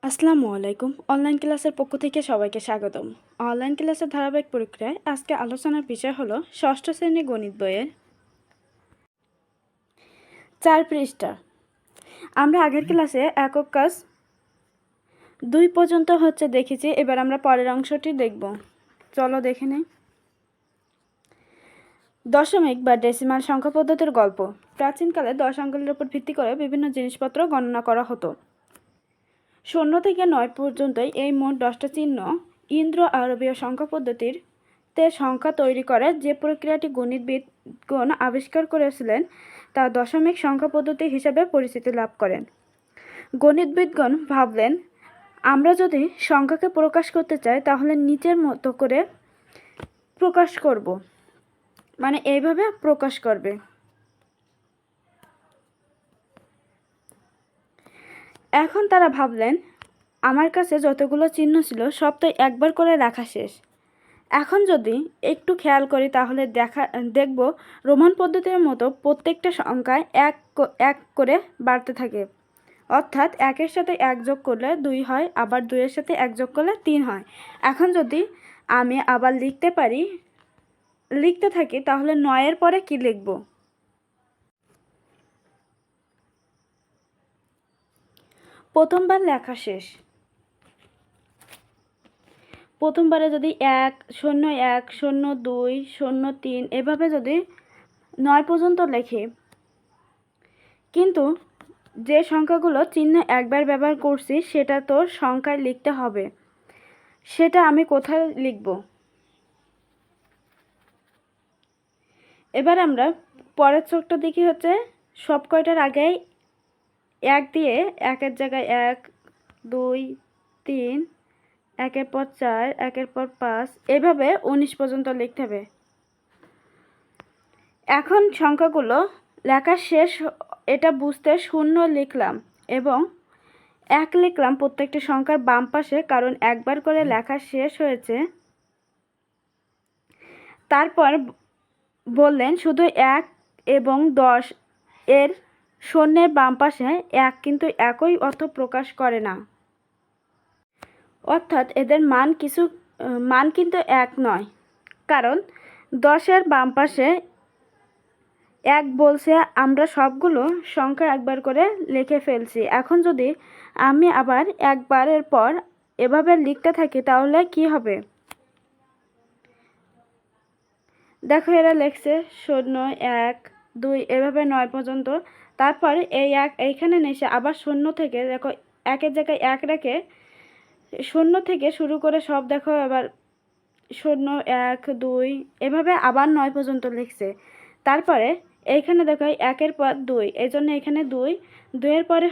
আসসালামু আলাইকুম। অনলাইন ক্লাসের পক্ষ থেকে সবাইকে স্বাগতম। অনলাইন ক্লাসের ধারাবাহিক প্রক্রিয়ায় আজকে আলোচনার বিষয় হলো ষষ্ঠ শ্রেণী গণিত বইয়ের 4 পৃষ্ঠা। আমরা আগের ক্লাসে একক কাজ 2 পর্যন্ত দেখেছি। এবার আমরা পরের অংশটি দেখব। চলো দেখে নেই। দশমিক বা ডেসিমাল সংখ্যা পদ্ধতির গল্প। প্রাচীনকালে 10 অঙ্কের উপর ভিত্তি করে বিভিন্ন জিনিসপত্র গণনা করা হতো। 0 থেকে 9 পর্যন্তই এই মোট 10টা চিহ্ন ইন্দ্র আরবীয় সংখ্যা পদ্ধতির সংখ্যা তৈরি করে যে প্রক্রিয়াটি গণিতবিদগণ আবিষ্কার করেছিলেন তা দশমিক সংখ্যা পদ্ধতি হিসাবে পরিচিতি লাভ করেন। গণিতবিদগণ ভাবলেন, আমরা যদি সংখ্যাকে প্রকাশ করতে চাই তাহলে নিচের মতো করে প্রকাশ করব, মানে এইভাবে প্রকাশ করবে। এখন তারা ভাবলেন, আমার কাছে যতগুলো চিহ্ন ছিল সব তো একবার করে লেখা শেষ। এখন যদি একটু খেয়াল করি তাহলে দেখব রোমান পদ্ধতির মতো প্রত্যেকটা সংখ্যায় এক করে বাড়তে থাকে। অর্থাৎ 1-এর সাথে 1 যোগ করলে 2 হয়, আবার 2-এর সাথে 1 যোগ করলে 3 হয়। এখন যদি আমি আবার লিখতে থাকি তাহলে 9-এর পরে কি লিখব? প্রথমবার লেখা শেষ। প্রথমবারে যদি 1, 0, 1, 0, 2, 0, 3 এভাবে যদি 9 পর্যন্ত লেখি, কিন্তু যে সংখ্যাগুলো চিহ্ন একবার ব্যবহার করছি সেটা তো সংখ্যায় লিখতে হবে। সেটা আমি কোথায় লিখব? এবার আমরা পরের ছকটা দেখি সব কয়টার আগেই 1 দিয়ে 1-এর জায়গায় 1, 2, 3, 1-এর পর 4, 1-এর পর 5 এভাবে 19 পর্যন্ত লিখতে হবে। এখন সংখ্যাগুলো লেখা শেষ এটা বুঝতে 0 লিখলাম এবং 1 লিখলাম প্রত্যেকটি সংখ্যার বাম পাশে, কারণ একবার করে লেখা শেষ হয়েছে। তারপর বললেন শুধু 1 এবং 10 এর শূন্যের বাম পাশে 1 কিন্তু একই অর্থ প্রকাশ করে না, অর্থাৎ এদের মান কিন্তু এক নয়, কারণ 10-এর বাম পাশে 1 বলছে আমরা সবগুলো সংখ্যা একবার করে লিখে ফেলছি। এখন যদি আমি আবার একবারের পর এভাবে লিখতে থাকি তাহলে কি হবে? দেখো এরা লিখছে 0, 1, 2 এভাবে 9 পর্যন্ত। তারপর এই 1 এইখানে এসে আবার 0 থেকে দেখো 1-এর জায়গায় 1 রেখে 0 থেকে শুরু করে সব দেখো এবার 0, 1, 2 এভাবে আবার 9 পর্যন্ত লিখছে। তারপরে এইখানে দেখো 1-এর পর 2, এই জন্য এখানে 2, 2-এর পরে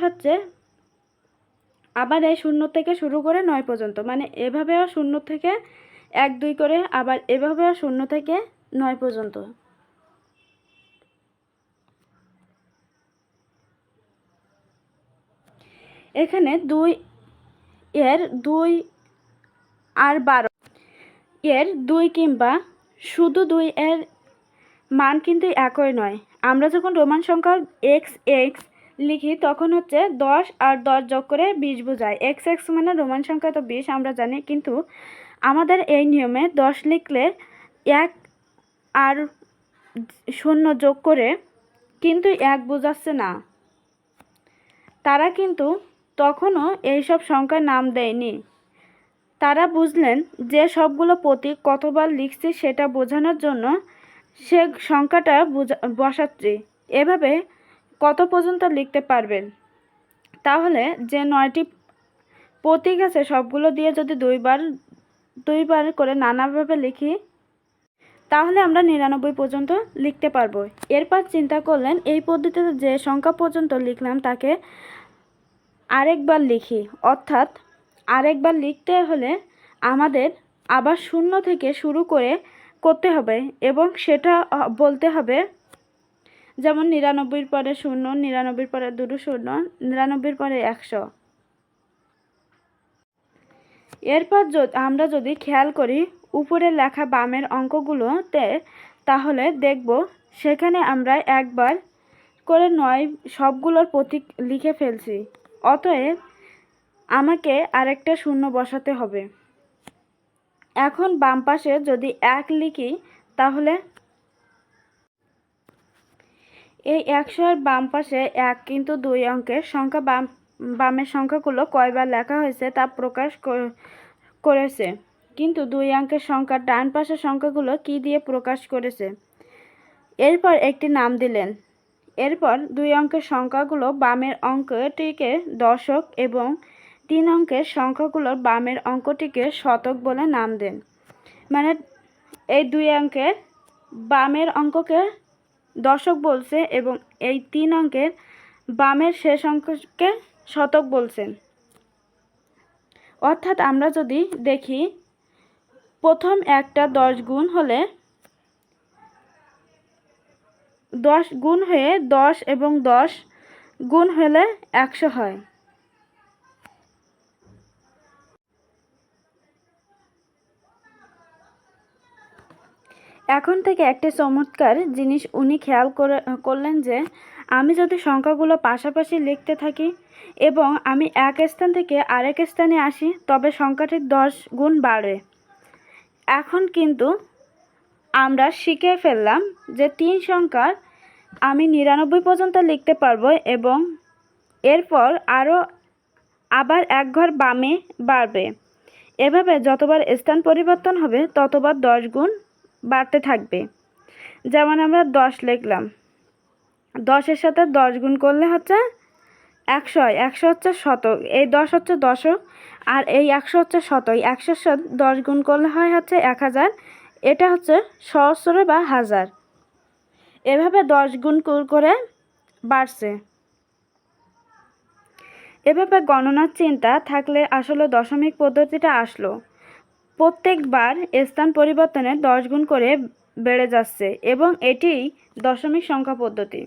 আবার এই 0 থেকে শুরু করে 9 পর্যন্ত, মানে এভাবেও 0 থেকে 1, 2 করে, আবার এভাবেও 0 থেকে 9 পর্যন্ত। এখানে 2 এর 2 আর 12 এর 2 কিংবা শুধু 2 এর মান কিন্তু একই নয়। আমরা যখন রোমান সংখ্যা x লিখি তখন 10 আর 10 যোগ করে 20 বোঝায়। x মানে রোমান সংখ্যা তো 20 আমরা জানি, কিন্তু আমাদের এই নিয়মে 10 লিখলে 1 আর 0 যোগ করে কিন্তু 1 বোঝাচ্ছে না। তারা কিন্তু তখনও এইসব সংখ্যার নাম দেয়নি। তারা বুঝলেন যে সবগুলো প্রতীক কতবার লিখছি সেটা বোঝানোর জন্য সে সংখ্যাটা বসাচ্ছি। এভাবে কত পর্যন্ত লিখতে পারবেন? তাহলে যে 9টি প্রতীক আছে সবগুলো দিয়ে যদি দুইবার করে নানাভাবে লিখি তাহলে আমরা 99 পর্যন্ত লিখতে পারবো। এরপর চিন্তা করলেন এই পদ্ধতিতে যে সংখ্যা পর্যন্ত লিখলাম তাকে আরেকবার লিখি, অর্থাৎ আরেকবার লিখতে হলে আমাদের আবার 0 থেকে শুরু করতে হবে এবং সেটা বলতে হবে, যেমন 99 পরে 0, 99 পরে 2 শূন্য, 99 পরে 100। এরপর আমরা যদি খেয়াল করি উপরে লেখা বামের অঙ্কগুলোতে তাহলে দেখব সেখানে আমরা একবার করে 9 সবগুলোর প্রতীক লিখে ফেলছি। অতএব আমাকে আরেকটা শূন্য বসাতে হবে। এখন বাম পাশে যদি 1 লিখি তাহলে এই 100 এর বাম পাশে 1 কিন্তু 2 অঙ্কের সংখ্যা, বামের সংখ্যাগুলো কয়বার লেখা হয়েছে তা প্রকাশ করেছে, কিন্তু 2 অঙ্কের সংখ্যার ডান পাশের সংখ্যাগুলো কি দিয়ে প্রকাশ করেছে। এরপর একটি নাম দিলেন। এরপর 2 অঙ্কের সংখ্যাগুলো বামের অঙ্কটিকে দশক এবং 3 অঙ্কের সংখ্যাগুলোর বামের অঙ্কটিকে শতক বলে নাম দেন। মানে এই 2 অঙ্কের বামের অঙ্ককে দশক বলছে এবং এই 3 অঙ্কের বামের শেষ অঙ্ককে শতক বলছেন। অর্থাৎ আমরা যদি দেখি, প্রথম একটা 10 গুণ হলে 10 গুণ হয়ে 10 এবং 10 গুণ হলে 100 হয়। এখন থেকে একটা চমৎকার জিনিস উনি খেয়াল করলেন যে আমি যদি সংখ্যাগুলো পাশাপাশি লিখতে থাকি এবং আমি এক স্থান থেকে আরেক স্থানে আসি তবে সংখ্যাটি 10 গুণ বাড়ে। এখন কিন্তু আমরা শিখে ফেললাম যে 3 সংখ্যার আমি 99 পর্যন্ত লিখতে পারবো এবং এরপর আবার এক ঘর বামে বাড়বে। এভাবে যতবার স্থান পরিবর্তন হবে ততবার 10 গুণ বাড়তে থাকবে। যেমন আমরা 10 লিখলাম, 10-এর সাথে 10 গুণ করলে হচ্ছে 100 হয়, 100 হচ্ছে শতক, এই 10 হচ্ছে দশক আর এই 100 হচ্ছে শতক। 100-এর সাথে 10 গুণ করলে হয় হচ্ছে 1000, এটা হচ্ছে সহস্র বা হাজার। এভাবে 10 গুণ করে বাড়ছে। এভাবে গণনার চিন্তা থাকলে আসলে দশমিক পদ্ধতিটা আসলো। প্রত্যেকবার স্থান পরিবর্তনে 10 গুণ করে বেড়ে যাচ্ছে এবং এটিই দশমিক সংখ্যা পদ্ধতি।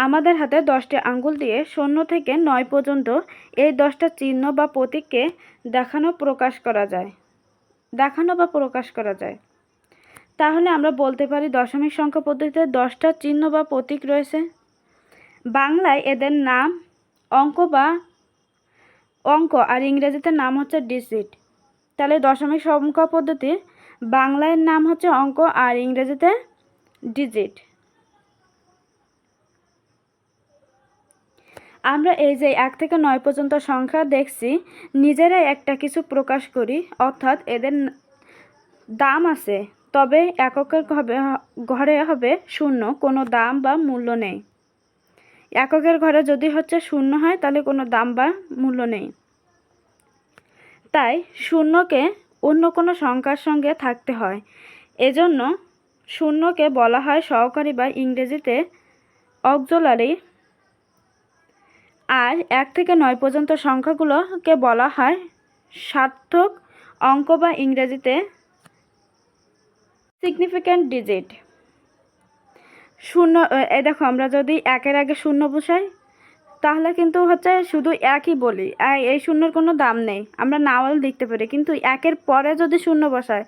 আমাদের হাতে 10টি আঙ্গুল দিয়ে 0 থেকে 9 পর্যন্ত এই 10টা চিহ্ন বা প্রতীককে দেখানো বা প্রকাশ করা যায়। তাহলে আমরা বলতে পারি দশমিক সংখ্যা পদ্ধতিতে 10টা চিহ্ন বা প্রতীক রয়েছে। বাংলায় এদের নাম অঙ্ক আর ইংরেজিতে নাম হচ্ছে ডিজিট। তাহলে দশমিক সংখ্যা পদ্ধতির বাংলায় নাম হচ্ছে অঙ্ক আর ইংরেজিতে ডিজিট। আমরা এই যে 1 থেকে 9 পর্যন্ত সংখ্যা দেখছি, নিজেরাই একটা কিছু প্রকাশ করি, অর্থাৎ এদের দাম আছে তবে এককের ঘরে হবে শূন্য, কোনো দাম বা মূল্য নেই। এককের ঘরে যদি হচ্ছে শূন্য হয় তাহলে কোনো দাম বা মূল্য নেই। তাই শূন্যকে অন্য কোনো সংখ্যার সঙ্গে থাকতে হয়, এজন্য শূন্যকে বলা হয় সহকারী বা ইংরেজিতে অক্সিলারি। আর 1 থেকে 9 পর্যন্ত সংখ্যাগুলোকে বলা হয় সার্থক অঙ্ক বা ইংরেজিতে সিগনিফিক্যান্ট ডিজিট। শূন্য, দেখো আমরা যদি 1-এর আগে শূন্য বসাই তাহলে কিন্তু হচ্ছে শুধু 1ই বলি, এই শূন্যর কোনো দাম নেই, আমরা নাও লিখতে পারি। কিন্তু 1-এর পরে যদি শূন্য বসায়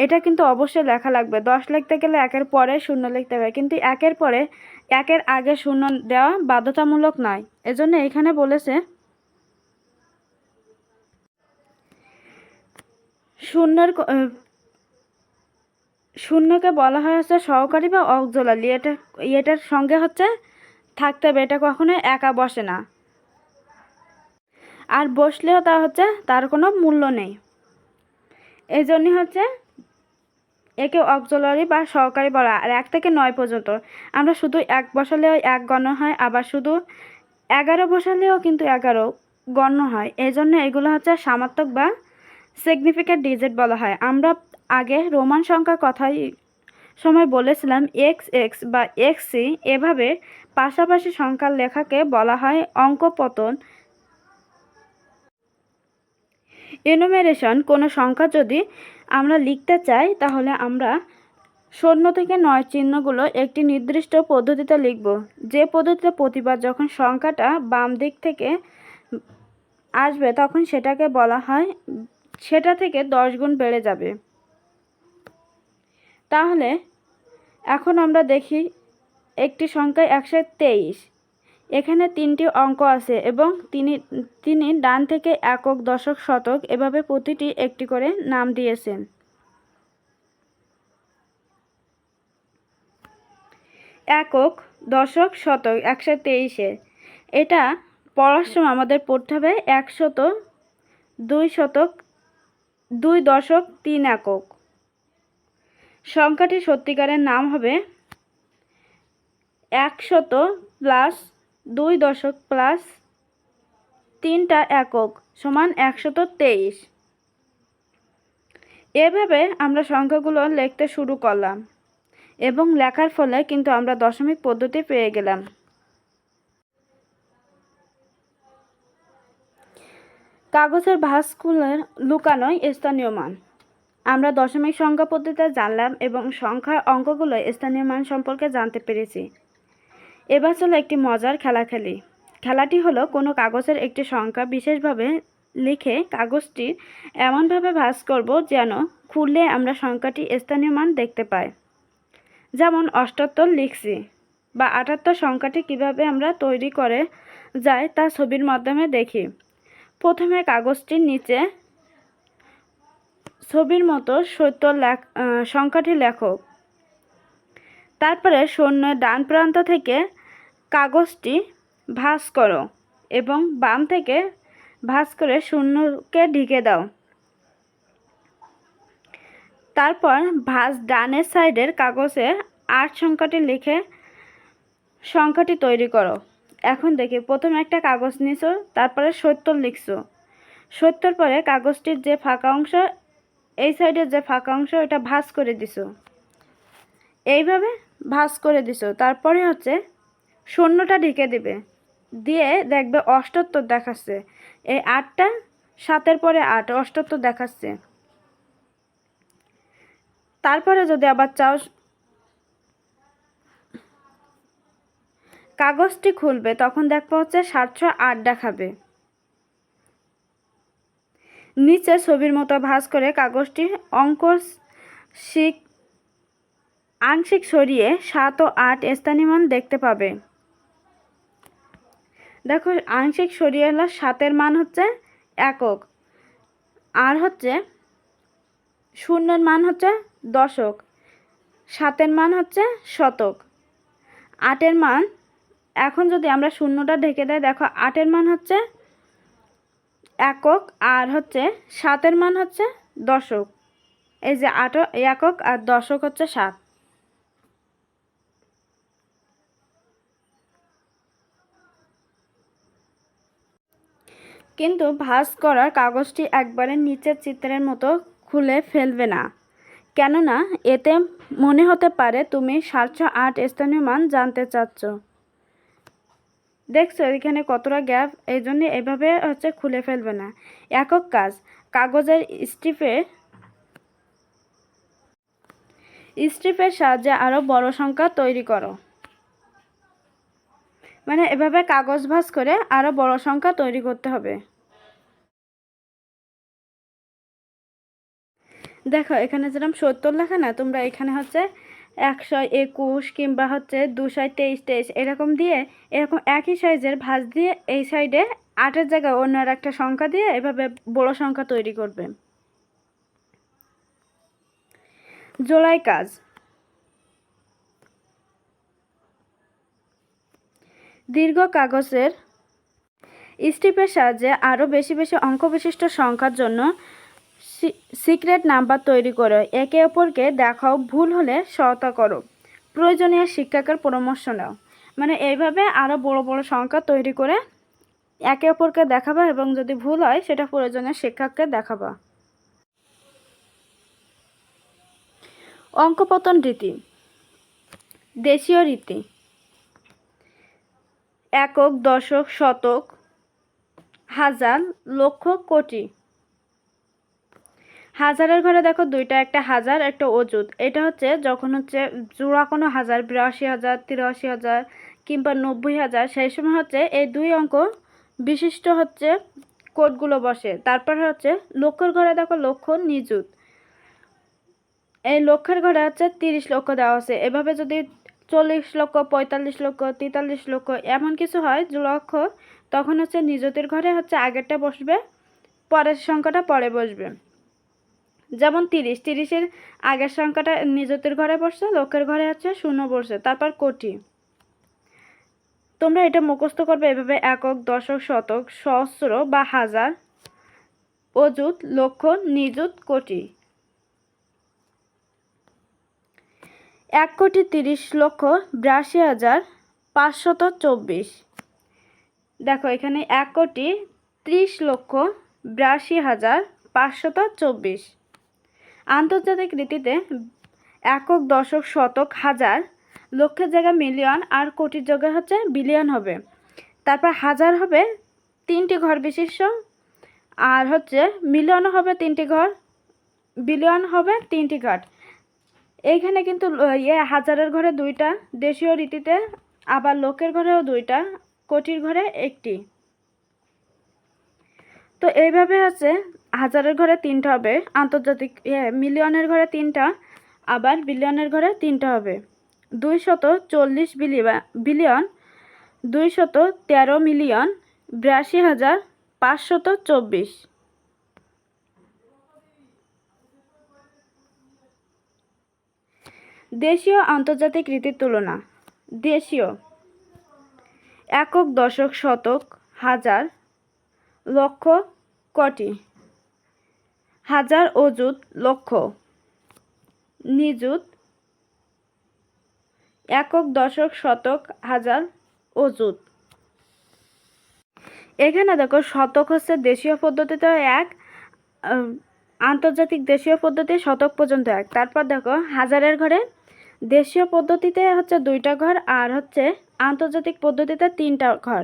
এটা কিন্তু অবশ্যই লেখা লাগবে। 10 লিখতে গেলে 1-এর পরে শূন্য লিখতে হবে, কিন্তু 1-এর পরে 1-এর আগে শূন্য দেওয়া বাধ্যতামূলক নয়। এজন্য এখানে বলেছে শূন্যকে বলা হয় হচ্ছে সহকারী বা অক্সিলারি। এটার সঙ্গে হচ্ছে থাকতে হবে, এটা কখনোই একা বসে না, আর বসলেও তার কোনো মূল্য নেই। এই জন্যই হচ্ছে একে অক্সিলারি বা সহকারী বলা। আর 1 থেকে 9 পর্যন্ত আমরা শুধু 1 বসালেও 1 গণ্য হয়, আবার শুধু 11 বসালেও কিন্তু 11 গণ্য হয়। এই জন্য এগুলো হচ্ছে সামার্থক বা সিগনিফিক্যান্ট ডিজিট বলা হয়। আমরা আগে রোমান সংখ্যার কথাই সময় বলেছিলাম XX বা XC, এভাবে পাশাপাশি সংখ্যার লেখাকে বলা হয় অঙ্কপতন। এনুমেরেশন কোনো সংখ্যা যদি আমরা লিখতে চাই তাহলে আমরা 0 থেকে 9 চিহ্নগুলো একটি নির্দিষ্ট পদ্ধতিতে লিখব, যে পদ্ধতিতে প্রতিবার যখন সংখ্যাটা বাম দিক থেকে আসবে তখন সেটাকে বলা হয়, সেটা থেকে 10 গুণ বেড়ে যাবে। তাহলে এখন আমরা দেখি একটি সংখ্যা 123, এখানে 3টি অঙ্ক আছে এবং তিনি ডান থেকে একক, দশক, শতক এভাবে প্রতিটি একটি করে নাম দিয়েছেন। একক, দশক, শতক 123-এ এটা পড়ার সময় আমাদের পড়তে হবে 100, 2 শতক, 2 দশক, 3 একক। সংখ্যাটি সত্যিকারের নাম হবে 100 প্লাস 2 দশক প্লাস 3টা একক সমান 123। এভাবে আমরা সংখ্যাগুলো লিখতে শুরু করলাম এবং লেখার ফলে কিন্তু আমরা দশমিক পদ্ধতি পেয়ে গেলাম। কাগজের ভাঁজ খুলে লুকানো স্থানীয় মান। আমরা দশমিক সংখ্যা পদ্ধতিতে জানলাম এবং সংখ্যার অঙ্কগুলো স্থানীয় মান সম্পর্কে জানতে পেরেছি। এবার চলো একটি মজার খেলা খেলি। খেলাটি হলো কোনো কাগজের একটি সংখ্যা বিশেষভাবে লিখে কাগজটি এমনভাবে ভাঁজ করব যেন খুললে আমরা সংখ্যাটি স্থানীয় মান দেখতে পাই। যেমন 78 লিখছি বা 78 সংখ্যাটি কিভাবে আমরা তৈরি করে যায় তা ছবির মাধ্যমে দেখি। প্রথমে কাগজটির নিচে ছবির মতো 70 সংখ্যাটি লেখো। তারপরে শূন্যের ডান প্রান্ত থেকে কাগজটি ভাঁজ করো এবং বাম থেকে ভাঁজ করে শূন্যকে ঢেকে দাও। তারপর ভাঁজ ডানের সাইডের কাগজে 8 সংখ্যাটি লিখে সংখ্যাটি তৈরি করো। এখন দেখি প্রথমে একটা কাগজ নিছো, তারপরে 70 লিখছো। 70 পরে কাগজটির যে ফাঁকা অংশ, এই সাইডের যে ফাঁকা অংশ এটা ভাঁজ করে দিছো। এইভাবে ভাঁজ করে দিছো। তারপরে হচ্ছে শূন্যটা ঢেকে দিবে, দিয়ে দেখবে 78 দেখাচ্ছে। এই 8টা 7-এর পরে 8, 78 দেখাচ্ছে। তারপরে যদি আবার চাও কাগজটি খুলবে তখন দেখবো হচ্ছে 708 দেখাবে। নিচে ছবির মতো ভাঁজ করে কাগজটি আংশিক সরিয়ে 7 ও 8 স্থানীয় মান দেখতে পাবে। দেখো আংশিক সরিয়ে হলো 7-এর মান হচ্ছে একক, আর হচ্ছে শূন্যের মান হচ্ছে দশক, 7-এর মান হচ্ছে শতক, 8-এর মান, এখন যদি আমরা শূন্যটা ঢেকে দেয় দেখো 8-এর মান হচ্ছে একক আর হচ্ছে 7-এর মান হচ্ছে দশক। এই যে 8 একক আর দশক হচ্ছে 7। কিন্তু ভাঁজ করার কাগজটি একবারে নিচের চিত্রের মতো খুলে ফেলবে না, কেননা এতে মনে হতে পারে তুমি 708 স্থানীয় মান জানতে চাচ্ছ। দেখছো এখানে কতটা গ্যাপ, এই জন্য এভাবে হচ্ছে খুলে ফেলবে না। একক কাজ, কাগজের স্ট্রিপের সাহায্যে আরও বড় সংখ্যা তৈরি করো। মানে এভাবে কাগজ ভাঁজ করে আরও বড় সংখ্যা তৈরি করতে হবে। দেখো এখানে যেরকম 70 লেখা না, তোমরা এখানে হচ্ছে 121 কিংবা হচ্ছে 223 এরকম দিয়ে এরকম একই সাইজের ভাঁজ দিয়ে এই সাইডে 8-এর জায়গায় অন্য আর একটা সংখ্যা দিয়ে এভাবে বড় সংখ্যা তৈরি করবে। জোড়াই কাজ, দীর্ঘ কাগজের স্ট্রিপের সাহায্যে আরও বেশি বেশি অঙ্ক বিশিষ্ট সংখ্যার জন্য সিক্রেট নাম্বার তৈরি করো। একে অপরকে দেখাও, ভুল হলে সহায়তা করো, প্রয়োজনীয় শিক্ষকের পরামর্শ নাও। মানে এইভাবে আরও বড় বড় সংখ্যা তৈরি করে একে অপরকে দেখাবা এবং যদি ভুল হয় সেটা প্রয়োজনীয় শিক্ষককে দেখাবা। অঙ্কপতন রীতি, দেশীয় রীতি, একক, দশক, শতক, হাজার, লক্ষ, কোটি। হাজারের ঘরে দেখো দুইটা, একটা হাজার একটা অযুত। এটা হচ্ছে যখন হচ্ছে জোড়া কোনো হাজার, 82,000, 83,000 কিংবা 90,000, সেই সময় হচ্ছে এই দুই অঙ্ক বিশিষ্ট হচ্ছে কোডগুলো বসে। তারপর হচ্ছে লক্ষের ঘরে দেখো লক্ষ নিযুত, এই লক্ষের ঘরে হচ্ছে 30 লক্ষ দেওয়া আছে। এভাবে যদি 40 লক্ষ, 45 লক্ষ, 43 লক্ষ এমন কিছু হয় লক্ষ, তখন হচ্ছে নিযুতের ঘরে হচ্ছে আগেরটা বসবে, পরের সংখ্যাটা পরে বসবে। যেমন 30-30-এর আগের সংখ্যাটা নিযুতের ঘরে বসছে, লক্ষের ঘরে হচ্ছে 0 বসছে, তারপর কোটি। তোমরা এটা মুখস্থ করবে এভাবে: একক, দশক, শতক, সহস্র বা হাজার, অযুত, লক্ষ, নিযুত, কোটি। 1,30,82,524। দেখো এখানে 1,30,82,524। আন্তর্জাতিক রীতিতে একক, দশক, শতক, হাজার, লক্ষের জায়গায় মিলিয়ন আর কোটির জায়গায় হচ্ছে বিলিয়ন হবে। তারপর হাজার হবে 3টি ঘর বিশিষ্ট, আর হচ্ছে মিলিয়নও হবে 3টি ঘর, বিলিয়ন হবে 3টি ঘর। এইখানে কিন্তু হাজারের ঘরে 2টা দেশীয় রীতিতে, আবার লক্ষের ঘরেও 2টা, কোটির ঘরে 1টি। তো এইভাবে হচ্ছে হাজারের ঘরে 3টা হবে, আন্তর্জাতিক মিলিয়নের ঘরে 3টা, আবার বিলিয়নের ঘরে 3টা হবে। 240 বিলিয়ন, 213 মিলিয়ন, 82,524। দেশীয় আন্তর্জাতিক রীতির তুলনা। দেশীয়: একক, দশক, শতক, হাজার, লক্ষ, কোটি। হাজার, অযুত, লক্ষ, নিযুত। একক, দশক, শতক, হাজার, অযুত। এখানে দেখো শতক হচ্ছে দেশীয় পদ্ধতিতে 1, আন্তর্জাতিক দেশীয় পদ্ধতি শতক পর্যন্ত 1। তারপর দেখো হাজারের ঘরে দেশীয় পদ্ধতিতে হচ্ছে 2টা ঘর, আর হচ্ছে আন্তর্জাতিক পদ্ধতিতে 3টা ঘর।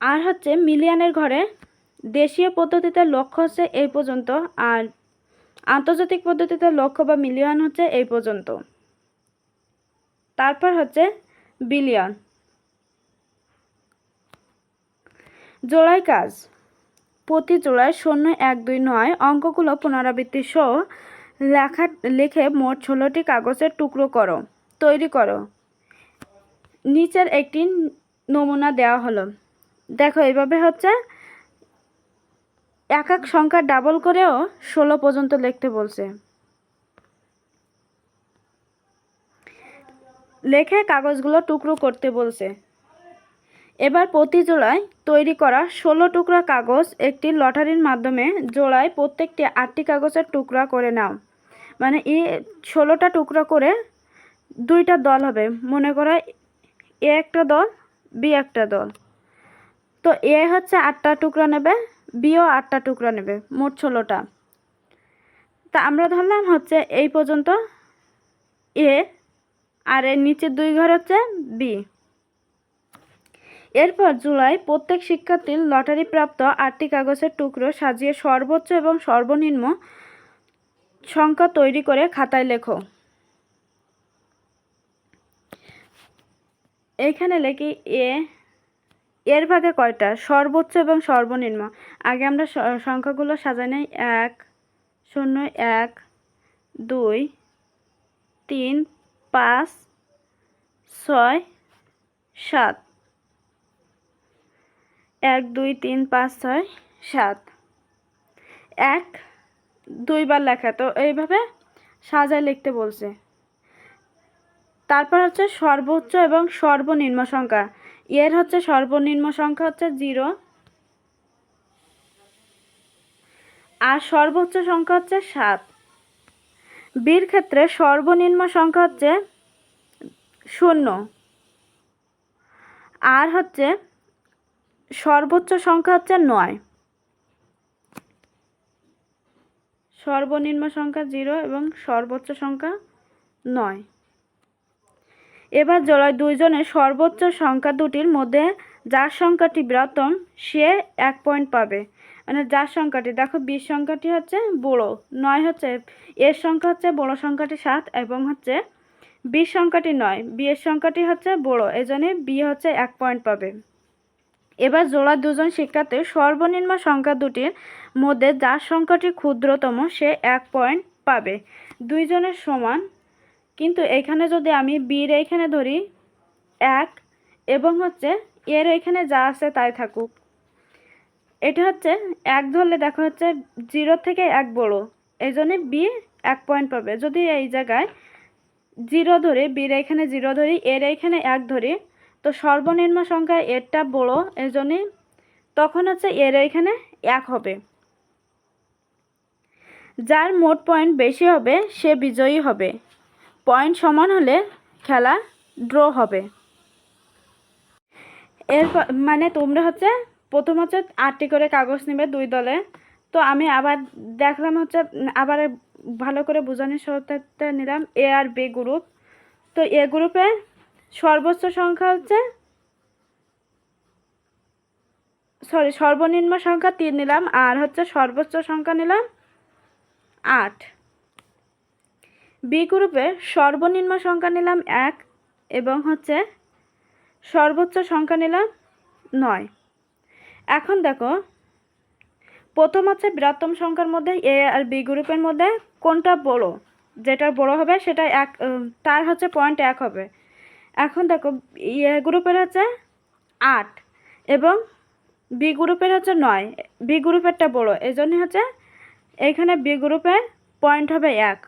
আর হচ্ছে মিলিয়নের ঘরে দেশীয় পদ্ধতিতে লক্ষ হচ্ছে এই পর্যন্ত, আর আন্তর্জাতিক পদ্ধতিতে লক্ষ বা মিলিয়ন হচ্ছে এই পর্যন্ত। তারপর হচ্ছে বিলিয়ন। জোড়ায় কাজ: প্রতি জোড়ায় 0, 1, 2, 9 অঙ্কগুলো পুনরাবৃত্তি সহ লিখে মোট 16টি কাগজের টুকরো তৈরি করো। নিচের একটি নমুনা দেওয়া হলো। দেখো এইভাবে হচ্ছে এক এক সংখ্যা ডাবল করেও 16 পর্যন্ত লিখতে বলছে। লেখে কাগজগুলো টুকরো করতে বলছে। এবার প্রতি জোড়ায় তৈরি করা 16 টুকরা কাগজ একটি লটারির মাধ্যমে জোড়ায় প্রত্যেকটি 8টি কাগজের টুকরা করে নাও। মানে এই 16টা টুকরা করে 2টা দল হবে। মনে করো এ একটা দল, বি একটা দল। তো এ হচ্ছে 8টা টুকরা নেবে, বিও 8টা টুকরা নেবে, মোট 16টা। তা আমরা ধরলাম হচ্ছে এই পর্যন্ত এ, আর এর নিচের 2 ঘর হচ্ছে বি। এরপর জোড়ায় প্রত্যেক শিক্ষার্থীর লটারি প্রাপ্ত 8টি কাগজের টুকরো সাজিয়ে সর্বোচ্চ এবং সর্বনিম্ন সংখ্যা তৈরি করে খাতায় লেখো। এইখানে লেখি এর ভাগে কয়টা, সর্বোচ্চ এবং সর্বনিম্ন। আগে আমরা সংখ্যাগুলো সাজাই নেই। 1, 0, 1, 2, 3, 5, 6, 7। 1, 2, 3, 5, 6, 7। 1 2 বার লেখা, তো এইভাবে সাজায় লিখতে বলছে। তারপর হচ্ছে সর্বোচ্চ এবং সর্বনিম্ন সংখ্যা। এর হচ্ছে সর্বনিম্ন সংখ্যা হচ্ছে 0, আর সর্বোচ্চ সংখ্যা হচ্ছে 7। বির ক্ষেত্রে সর্বনিম্ন সংখ্যা হচ্ছে 0, আর হচ্ছে সর্বোচ্চ সংখ্যা হচ্ছে 9। সর্বনিম্ন সংখ্যা 0 এবং সর্বোচ্চ সংখ্যা 9। এবার জোড়ায় 2 জনের সর্বোচ্চ সংখ্যা দুটির মধ্যে যার সংখ্যাটি বৃহত্তম সে 1 পয়েন্ট পাবে। মানে যার সংখ্যাটি, দেখো 20 সংখ্যাটি হচ্ছে বড়, 9 হচ্ছে এর সংখ্যা হচ্ছে বড় সংখ্যাটি 7, এবং হচ্ছে 20 সংখ্যাটি 9, বি এর সংখ্যাটি হচ্ছে বড়, এজন্য বি হচ্ছে 1 পয়েন্ট পাবে। এবার জোড়া 2 জন শিক্ষার্থীর সর্বনিম্ন সংখ্যা দুটির মধ্যে যার সংখ্যাটি ক্ষুদ্রতম সে 1 পয়েন্ট পাবে। 2 জনের সমান কিন্তু এখানে যদি আমি বির এইখানে ধরি 1 এবং হচ্ছে এর এখানে যা আছে তাই থাকুক, এটা হচ্ছে 1 ধরলে দেখো হচ্ছে 0 থেকে 1 বড়, এই জন্যে বি 1 পয়েন্ট পাবে। যদি এই জায়গায় 0 ধরি, বির এখানে 0 ধরি, এর এইখানে 1 ধরি, তো সর্বনিম্ন সংখ্যা এরটা বড়, এই জন্যে তখন হচ্ছে এর এইখানে 1 হবে। যার মোট পয়েন্ট বেশি হবে সে বিজয়ী হবে। পয়েন্ট সমান হলে খেলা ড্র হবে। এর মানে তোমরা হচ্ছে প্রথম হচ্ছে 8টি করে কাগজ নেবে 2 দলে। তো আমি আবার দেখলাম হচ্ছে আবার ভালো করে বোঝানোর সাথে নিলাম এ আর বি গ্রুপ। তো এ গ্রুপে সর্বোচ্চ সংখ্যা হচ্ছে সর্বনিম্ন সংখ্যা 3 নিলাম, আর হচ্ছে সর্বোচ্চ সংখ্যা নিলাম 8। বি গ্রুপে সর্বনিম্ন সংখ্যা নিলাম 1 এবং হচ্ছে সর্বোচ্চ সংখ্যা নিলাম 9। এখন দেখো প্রথম হচ্ছে বৃহত্তম সংখ্যার মধ্যে এ আর বি গ্রুপের মধ্যে কোনটা বড়, যেটা বড় হবে সেটা তার হচ্ছে পয়েন্ট 1 হবে। এখন দেখো এ গ্রুপের হচ্ছে 8 এবং বি গ্রুপের হচ্ছে 9, বি গ্রুপেরটা বড়, এই জন্য হচ্ছে এইখানে বি গ্রুপের পয়েন্ট হবে 1।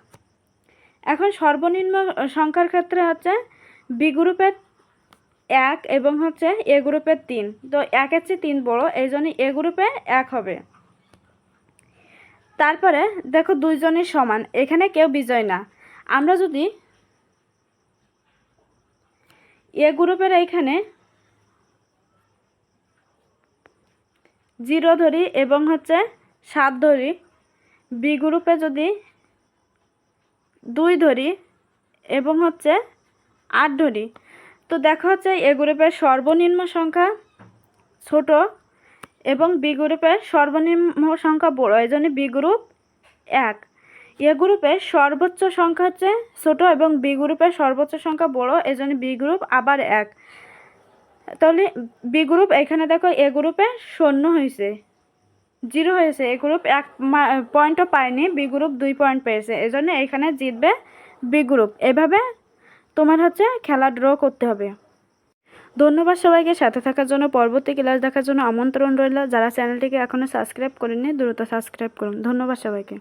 এখন সর্বনিম্ন সংখ্যার ক্ষেত্রে হচ্ছে বি গ্রুপের 1 এবং হচ্ছে এ গ্রুপের 3, তো 1 এর চেয়ে 3 বড়, এই জন্য এ গ্রুপে 1 হবে। তারপরে দেখো দুইজনের সমান, এখানে কেউ বিজয় না। আমরা যদি এ গ্রুপের এইখানে 0 ধরি এবং হচ্ছে 7 ধরি, বি গ্রুপে যদি 2 ধরি এবং হচ্ছে 8 ধরি, তো দেখা হচ্ছে এ গ্রুপের সর্বনিম্ন সংখ্যা ছোট এবং বি গ্রুপের সর্বনিম্ন সংখ্যা বড়, এই জন্য বি গ্রুপ 1। এ গ্রুপের সর্বোচ্চ সংখ্যা হচ্ছে ছোট এবং বি গ্রুপের সর্বোচ্চ সংখ্যা বড়, এই জন্য বি গ্রুপ আবার 1। তাহলে বি গ্রুপ এখানে দেখো এ গ্রুপে 0 হয়েছে, 0 হয়েছে, এ গ্রুপ 1 পয়েন্টও পায়নি, বি গ্রুপ 2 পয়েন্ট পেয়েছে, এই জন্য এখানে জিতবে বি গ্রুপ। এভাবে তোমার হচ্ছে খেলা ড্র করতে হবে। ধন্যবাদ সবাইকে সাথে থাকার জন্য। পরবর্তী ক্লাস দেখার জন্য আমন্ত্রণ রইল। যারা চ্যানেলটিকে এখনও সাবস্ক্রাইব করেননি দ্রুত সাবস্ক্রাইব করুন। ধন্যবাদ সবাইকে।